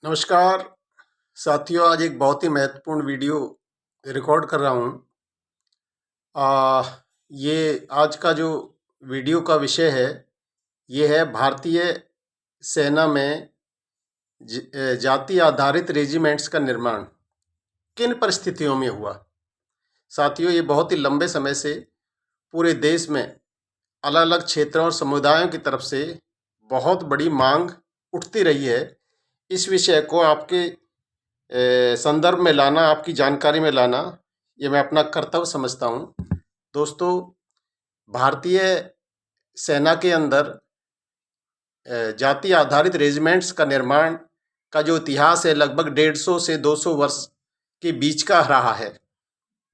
नमस्कार साथियों, आज एक बहुत ही महत्वपूर्ण वीडियो रिकॉर्ड कर रहा हूँ। ये आज का जो वीडियो का विषय है, ये है भारतीय सेना में जाति आधारित रेजिमेंट्स का निर्माण किन परिस्थितियों में हुआ। साथियों, ये बहुत ही लंबे समय से पूरे देश में अलग अलग क्षेत्रों और समुदायों की तरफ से बहुत बड़ी मांग उठती रही है। इस विषय को आपके संदर्भ में लाना, आपकी जानकारी में लाना, ये मैं अपना कर्तव्य समझता हूँ। दोस्तों, भारतीय सेना के अंदर जाति आधारित रेजिमेंट्स का निर्माण का जो इतिहास है, लगभग 150 से 200 वर्ष के बीच का रहा है।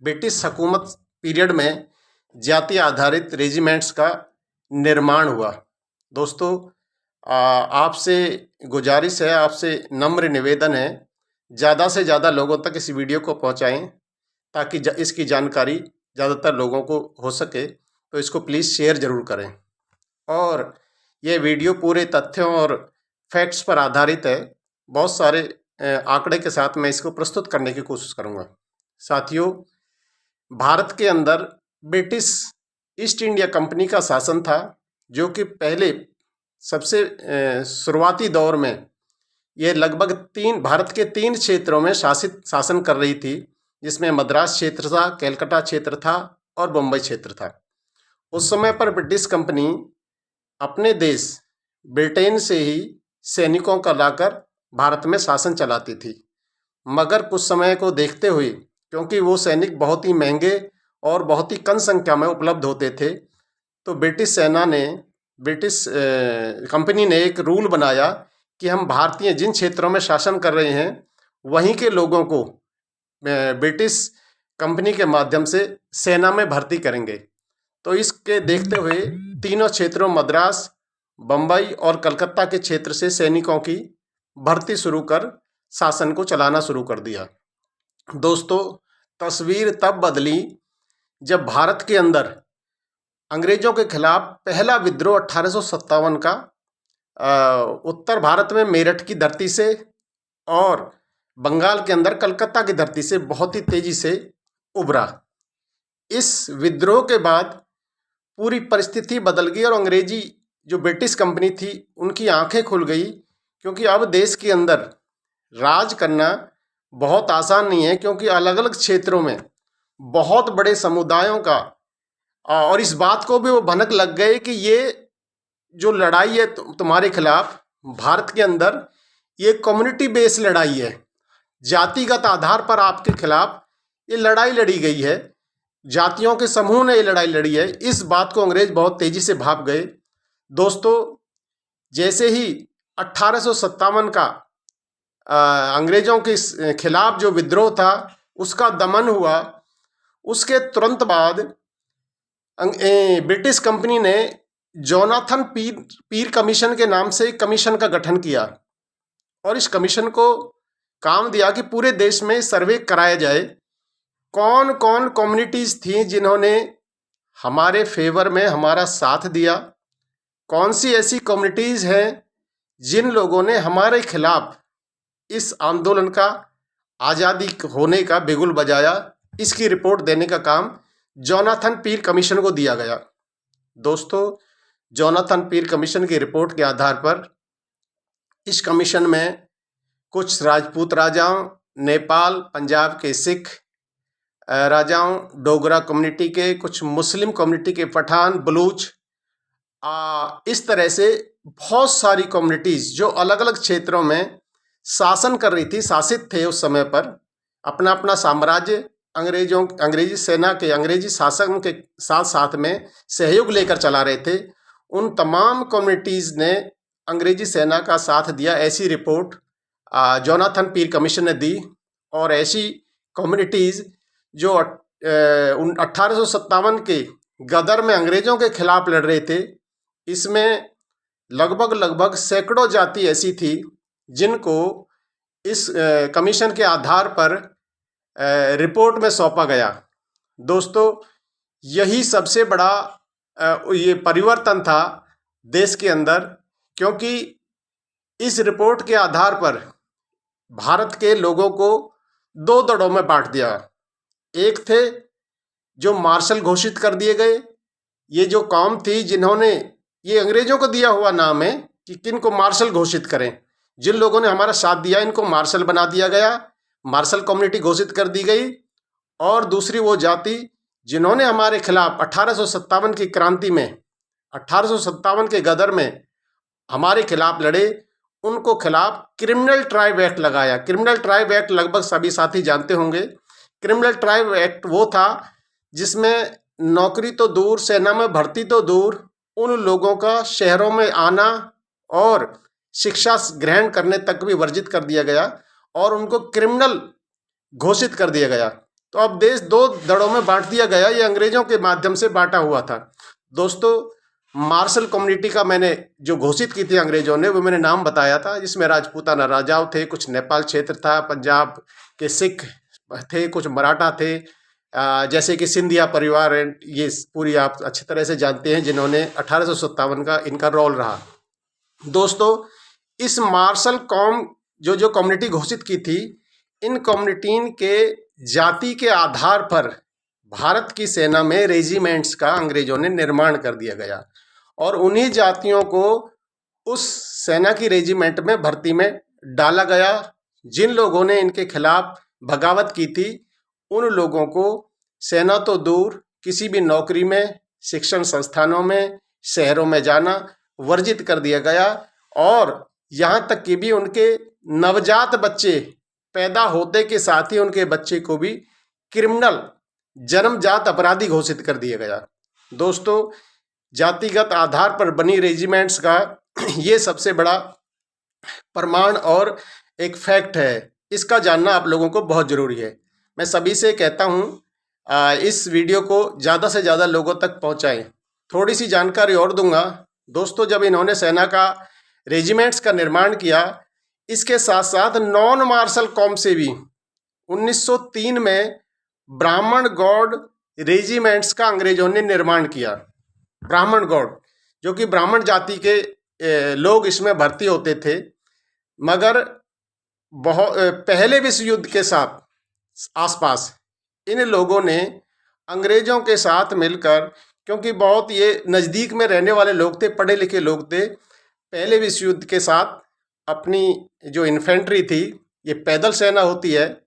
ब्रिटिश हुकूमत पीरियड में जाति आधारित रेजिमेंट्स का निर्माण हुआ। दोस्तों, आपसे गुजारिश है, आपसे नम्र निवेदन है, ज़्यादा से ज़्यादा लोगों तक इस वीडियो को पहुंचाएं ताकि इसकी जानकारी ज़्यादातर लोगों को हो सके। तो इसको प्लीज़ शेयर ज़रूर करें। और ये वीडियो पूरे तथ्यों और फैक्ट्स पर आधारित है। बहुत सारे आंकड़े के साथ मैं इसको प्रस्तुत करने की कोशिश करूँगा। साथियों, भारत के अंदर ब्रिटिश ईस्ट इंडिया कंपनी का शासन था, जो कि पहले सबसे शुरुआती दौर में ये लगभग भारत के 3 क्षेत्रों में शासन कर रही थी, जिसमें मद्रास क्षेत्र था, कलकत्ता क्षेत्र था और बम्बई क्षेत्र था। उस समय पर ब्रिटिश कंपनी अपने देश ब्रिटेन से ही सैनिकों का लाकर भारत में शासन चलाती थी। मगर कुछ समय को देखते हुए, क्योंकि वो सैनिक बहुत ही महंगे और बहुत ही कम संख्या में उपलब्ध होते थे, तो ब्रिटिश कंपनी ने एक रूल बनाया कि हम भारतीय जिन क्षेत्रों में शासन कर रहे हैं, वहीं के लोगों को ब्रिटिश कंपनी के माध्यम से सेना में भर्ती करेंगे। तो इसके देखते हुए तीनों क्षेत्रों, मद्रास, बम्बई और कलकत्ता के क्षेत्र से सैनिकों की भर्ती शुरू कर शासन को चलाना शुरू कर दिया। दोस्तों, तस्वीर तब बदली जब भारत के अंदर अंग्रेजों के खिलाफ पहला विद्रोह 1857 का उत्तर भारत में मेरठ की धरती से और बंगाल के अंदर कलकत्ता की धरती से बहुत ही तेजी से उभरा। इस विद्रोह के बाद पूरी परिस्थिति बदल गई और अंग्रेजी जो ब्रिटिश कंपनी थी, उनकी आंखें खुल गई, क्योंकि अब देश के अंदर राज करना बहुत आसान नहीं है, क्योंकि अलग अलग क्षेत्रों में बहुत बड़े समुदायों का, और इस बात को भी वो भनक लग गए कि ये जो लड़ाई है तुम्हारे खिलाफ भारत के अंदर, ये कम्युनिटी बेस्ड लड़ाई है, जातिगत आधार पर आपके खिलाफ ये लड़ाई लड़ी गई है, जातियों के समूह ने ये लड़ाई लड़ी है। इस बात को अंग्रेज बहुत तेजी से भाप गए। दोस्तों, जैसे ही 1857 का अंग्रेजों के खिलाफ जो विद्रोह था उसका दमन हुआ, उसके तुरंत बाद ब्रिटिश कंपनी ने जोनाथन पीर कमीशन के नाम से एक कमीशन का गठन किया और इस कमीशन को काम दिया कि पूरे देश में सर्वे कराया जाए, कौन कौन कम्युनिटीज़ थी जिन्होंने हमारे फेवर में हमारा साथ दिया, कौन सी ऐसी कम्युनिटीज़ हैं जिन लोगों ने हमारे खिलाफ इस आंदोलन का, आज़ादी होने का बिगुल बजाया। इसकी रिपोर्ट देने का काम जोनाथन पीर कमीशन को दिया गया। दोस्तों, जोनाथन पीर कमीशन की रिपोर्ट के आधार पर इस कमीशन में कुछ राजपूत राजाओं, नेपाल, पंजाब के सिख राजाओं, डोगरा कम्युनिटी के, कुछ मुस्लिम कम्युनिटी के पठान, बलूच, इस तरह से बहुत सारी कम्युनिटीज़ जो अलग अलग क्षेत्रों में शासन कर रही थी, शासित थे उस समय पर, अपना अपना साम्राज्य अंग्रेजी सेना के, अंग्रेजी शासन के साथ साथ में सहयोग लेकर चला रहे थे। उन तमाम कम्युनिटीज़ ने अंग्रेजी सेना का साथ दिया, ऐसी रिपोर्ट जोनाथन पीर कमीशन ने दी। और ऐसी कम्युनिटीज़ जो 1857 के गदर में अंग्रेज़ों के खिलाफ लड़ रहे थे, इसमें लगभग सैकड़ों जाति ऐसी थी जिनको इस कमीशन के आधार पर रिपोर्ट में सौंपा गया। दोस्तों, यही सबसे बड़ा ये परिवर्तन था देश के अंदर, क्योंकि इस रिपोर्ट के आधार पर भारत के लोगों को दो दड़ों में बांट दिया। एक थे जो मार्शल घोषित कर दिए गए, ये जो कौम थी जिन्होंने, ये अंग्रेजों को दिया हुआ नाम है कि किन को मार्शल घोषित करें, जिन लोगों ने हमारा साथ दिया इनको मार्शल बना दिया गया, मार्शल कम्युनिटी घोषित कर दी गई। और दूसरी वो जाति जिन्होंने हमारे खिलाफ 1857 की क्रांति में, 1857 के गदर में हमारे खिलाफ लड़े, उनको खिलाफ क्रिमिनल ट्राइब एक्ट लगाया। क्रिमिनल ट्राइब एक्ट लगभग सभी साथी जानते होंगे। क्रिमिनल ट्राइब एक्ट वो था जिसमें नौकरी तो दूर, सेना में भर्ती तो दूर, उन लोगों का शहरों में आना और शिक्षा ग्रहण करने तक भी वर्जित कर दिया गया और उनको क्रिमिनल घोषित कर दिया गया। तो अब देश दो दड़ों में बांट दिया गया। ये अंग्रेजों के माध्यम से बांटा हुआ था। दोस्तों, मार्शल कम्युनिटी का मैंने जो घोषित की थी अंग्रेजों ने, वो मैंने नाम बताया था, जिसमें राजपूताना राजाओं थे, कुछ नेपाल क्षेत्र था, पंजाब के सिख थे, कुछ मराठा थे, जैसे कि सिंधिया परिवार, ये पूरी आप अच्छी तरह से जानते हैं, जिन्होंने 1857 का इनका रोल रहा। दोस्तों, इस मार्शल कौम जो कम्युनिटी घोषित की थी, इन कम्युनिटी के जाति के आधार पर भारत की सेना में रेजिमेंट्स का अंग्रेजों ने निर्माण कर दिया गया और उन्हीं जातियों को उस सेना की रेजिमेंट में भर्ती में डाला गया। जिन लोगों ने इनके खिलाफ बगावत की थी, उन लोगों को सेना तो दूर, किसी भी नौकरी में, शिक्षण संस्थानों में, शहरों में जाना वर्जित कर दिया गया। और यहाँ तक कि भी उनके नवजात बच्चे पैदा होते के साथ ही उनके बच्चे को भी क्रिमिनल, जन्मजात अपराधी घोषित कर दिया गया। दोस्तों, जातिगत आधार पर बनी रेजिमेंट्स का ये सबसे बड़ा प्रमाण और एक फैक्ट है। इसका जानना आप लोगों को बहुत ज़रूरी है। मैं सभी से कहता हूँ इस वीडियो को ज़्यादा से ज़्यादा लोगों तक पहुँचाएं। थोड़ी सी जानकारी और दूंगा। दोस्तों, जब इन्होंने सेना का रेजिमेंट्स का निर्माण किया, इसके साथ साथ नॉन मार्शल कॉम से भी 1903 में ब्राह्मण गौड़ रेजिमेंट्स का अंग्रेजों ने निर्माण किया। ब्राह्मण गौड़, जो कि ब्राह्मण जाति के लोग इसमें भर्ती होते थे, मगर बहुत पहले विश्व युद्ध के साथ आसपास इन लोगों ने अंग्रेजों के साथ मिलकर, क्योंकि बहुत ये नज़दीक में रहने वाले लोग थे, पढ़े लिखे लोग थे, पहले विश्व युद्ध के साथ अपनी जो इन्फेंट्री थी, ये पैदल सेना होती है,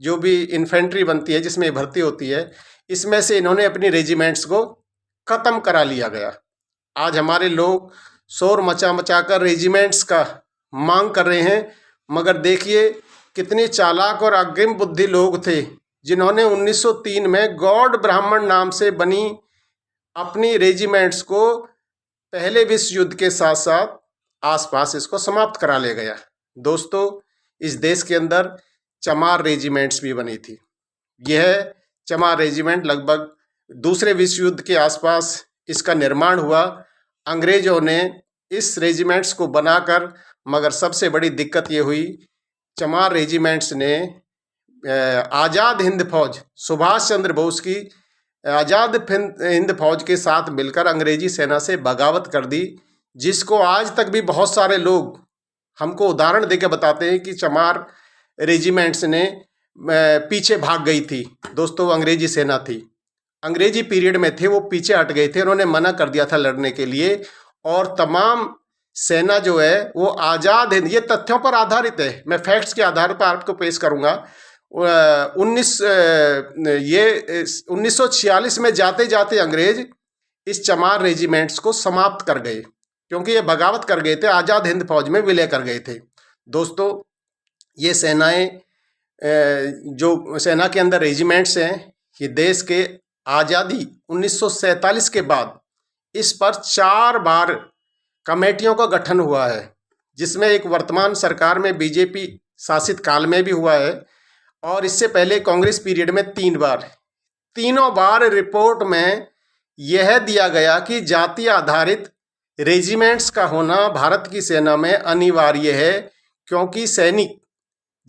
जो भी इन्फेंट्री बनती है जिसमें भर्ती होती है, इसमें से इन्होंने अपनी रेजिमेंट्स को ख़त्म करा लिया गया। आज हमारे लोग शोर मचा मचा कर रेजिमेंट्स का मांग कर रहे हैं, मगर देखिए कितने चालाक और अग्रिम बुद्धि लोग थे जिन्होंने 1903 में गौड़ ब्राह्मण नाम से बनी अपनी रेजिमेंट्स को पहले विश्व युद्ध के साथ साथ आसपास इसको समाप्त करा ले गया। दोस्तों, इस देश के अंदर चमार रेजिमेंट्स भी बनी थी। यह चमार रेजिमेंट लगभग दूसरे विश्व युद्ध के आसपास इसका निर्माण हुआ। अंग्रेजों ने इस रेजिमेंट्स को बनाकर, मगर सबसे बड़ी दिक्कत ये हुई, चमार रेजिमेंट्स ने आज़ाद हिंद फौज, सुभाष चंद्र बोस की आज़ाद हिंद फौज के साथ मिलकर अंग्रेजी सेना से बगावत कर दी, जिसको आज तक भी बहुत सारे लोग हमको उदाहरण देकर बताते हैं कि चमार रेजिमेंट्स ने पीछे भाग गई थी। दोस्तों, अंग्रेजी सेना थी, अंग्रेजी पीरियड में थे, वो पीछे हट गए थे, उन्होंने मना कर दिया था लड़ने के लिए। और तमाम सेना जो है वो आज़ाद हिंद, ये तथ्यों पर आधारित है, मैं फैक्ट्स के आधार पर आपको पेश करूँगा। 1946 में जाते जाते अंग्रेज इस चमार रेजिमेंट्स को समाप्त कर गए, क्योंकि ये बगावत कर गए थे, आज़ाद हिंद फौज में विलय कर गए थे। दोस्तों, ये सेनाएं, जो सेना के अंदर रेजिमेंट्स हैं, ये देश के आज़ादी 1947 के बाद इस पर 4 बार कमेटियों का गठन हुआ है, जिसमें एक वर्तमान सरकार में बीजेपी शासित काल में भी हुआ है, और इससे पहले कांग्रेस पीरियड में 3 बार। तीनों बार रिपोर्ट में यह दिया गया कि जाति आधारित रेजिमेंट्स का होना भारत की सेना में अनिवार्य है, क्योंकि सैनिक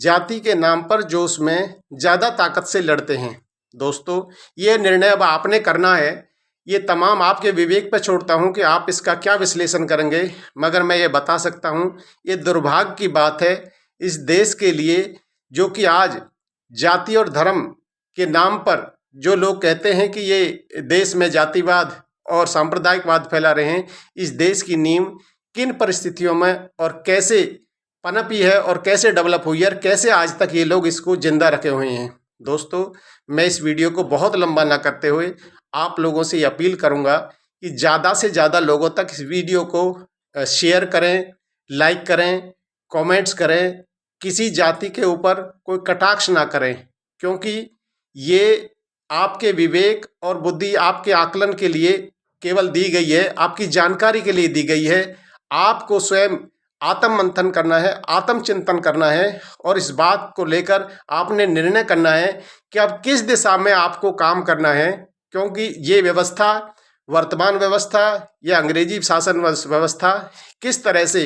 जाति के नाम पर जोश में ज़्यादा ताकत से लड़ते हैं। दोस्तों, ये निर्णय अब आपने करना है, ये तमाम आपके विवेक पर छोड़ता हूँ कि आप इसका क्या विश्लेषण करेंगे, मगर मैं ये बता सकता हूँ, ये दुर्भाग्य की बात है, इस देश के लिए, जो कि आज जाति और धर्म के नाम पर जो लोग कहते हैं कि ये देश में जातिवाद और सांप्रदायिकवाद फैला रहे हैं, इस देश की नींव किन परिस्थितियों में और कैसे पनपी है और कैसे डेवलप हुई है और कैसे आज तक ये लोग इसको जिंदा रखे हुए हैं। दोस्तों, मैं इस वीडियो को बहुत लंबा ना करते हुए आप लोगों से अपील करूंगा कि ज़्यादा से ज़्यादा लोगों तक इस वीडियो को शेयर करें, लाइक करें, कमेंट्स करें। किसी जाति के ऊपर कोई कटाक्ष ना करें, क्योंकि ये आपके विवेक और बुद्धि, आपके आकलन के लिए केवल दी गई है, आपकी जानकारी के लिए दी गई है। आपको स्वयं आत्म मंथन करना है, आत्मचिंतन करना है और इस बात को लेकर आपने निर्णय करना है कि अब किस दिशा में आपको काम करना है, क्योंकि ये व्यवस्था, वर्तमान व्यवस्था या अंग्रेजी शासन व्यवस्था किस तरह से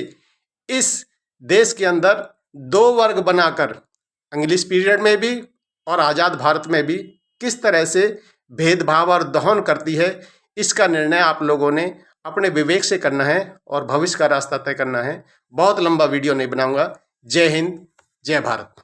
इस देश के अंदर दो वर्ग बनाकर, इंग्लिश पीरियड में भी और आज़ाद भारत में भी, किस तरह से भेदभाव और दहन करती है, इसका निर्णय आप लोगों ने अपने विवेक से करना है और भविष्य का रास्ता तय करना है। बहुत लंबा वीडियो नहीं बनाऊंगा। जय हिंद, जय भारत।